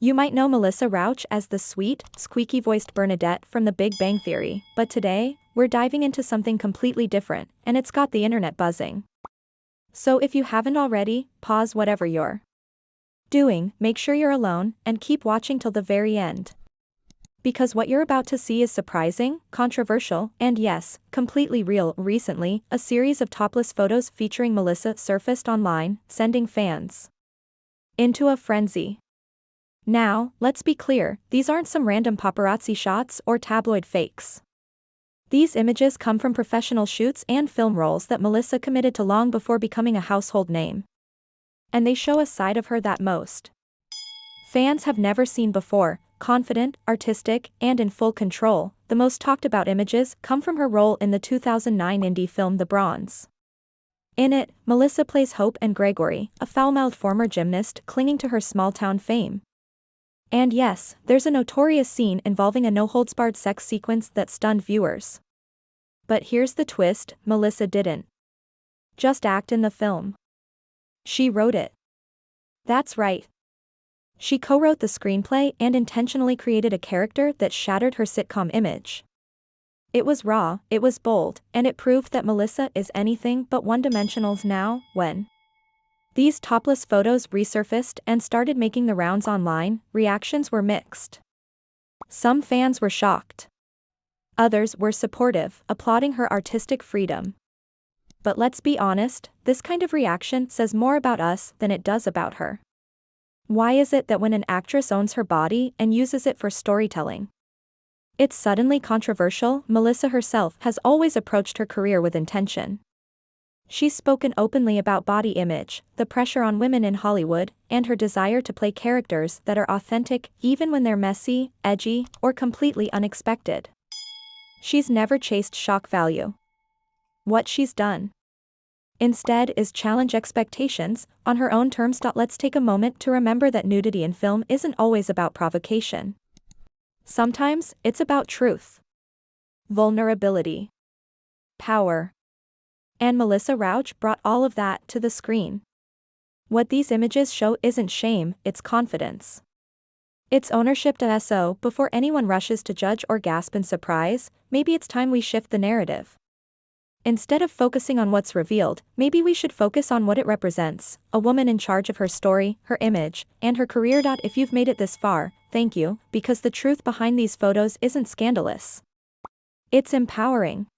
You might know Melissa Rauch as the sweet, squeaky-voiced Bernadette from The Big Bang Theory, but today, we're diving into something completely different, and it's got the internet buzzing. So if you haven't already, pause whatever you're doing, make sure you're alone, and keep watching till the very end. Because what you're about to see is surprising, controversial, and yes, completely real. Recently, a series of topless photos featuring Melissa surfaced online, sending fans into a frenzy. Now, let's be clear, these aren't some random paparazzi shots or tabloid fakes. These images come from professional shoots and film roles that Melissa committed to long before becoming a household name. And they show a side of her that most fans have never seen before: confident, artistic, and in full control. The most talked about images come from her role in the 2009 indie film The Bronze. In it, Melissa plays Hope and Gregory, a foul-mouthed former gymnast clinging to her small-town fame. And yes, there's a notorious scene involving a no-holds-barred sex sequence that stunned viewers. But here's the twist: Melissa didn't just act in the film. She wrote it. That's right. She co-wrote the screenplay and intentionally created a character that shattered her sitcom image. It was raw, it was bold, and it proved that Melissa is anything but one-dimensional. Now, when these topless photos resurfaced and started making the rounds online, reactions were mixed. Some fans were shocked. Others were supportive, applauding her artistic freedom. But let's be honest, this kind of reaction says more about us than it does about her. Why is it that when an actress owns her body and uses it for storytelling, it's suddenly controversial? Melissa herself has always approached her career with intention. She's spoken openly about body image, the pressure on women in Hollywood, and her desire to play characters that are authentic, even when they're messy, edgy, or completely unexpected. She's never chased shock value. What she's done instead is challenge expectations on her own terms. Let's take a moment to remember that nudity in film isn't always about provocation. Sometimes, it's about truth, vulnerability, power. And Melissa Rauch brought all of that to the screen. What these images show isn't shame, it's confidence. It's ownership. So, before anyone rushes to judge or gasp in surprise, maybe it's time we shift the narrative. Instead of focusing on what's revealed, maybe we should focus on what it represents: a woman in charge of her story, her image, and her career. If you've made it this far, thank you, because the truth behind these photos isn't scandalous. It's empowering.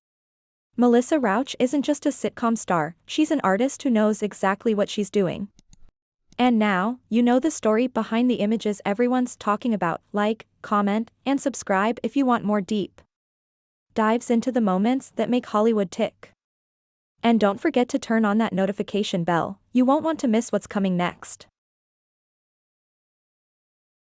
Melissa Rauch isn't just a sitcom star, she's an artist who knows exactly what she's doing. And now, you know the story behind the images everyone's talking about. Like, comment, and subscribe if you want more deep dives into the moments that make Hollywood tick. And don't forget to turn on that notification bell, you won't want to miss what's coming next.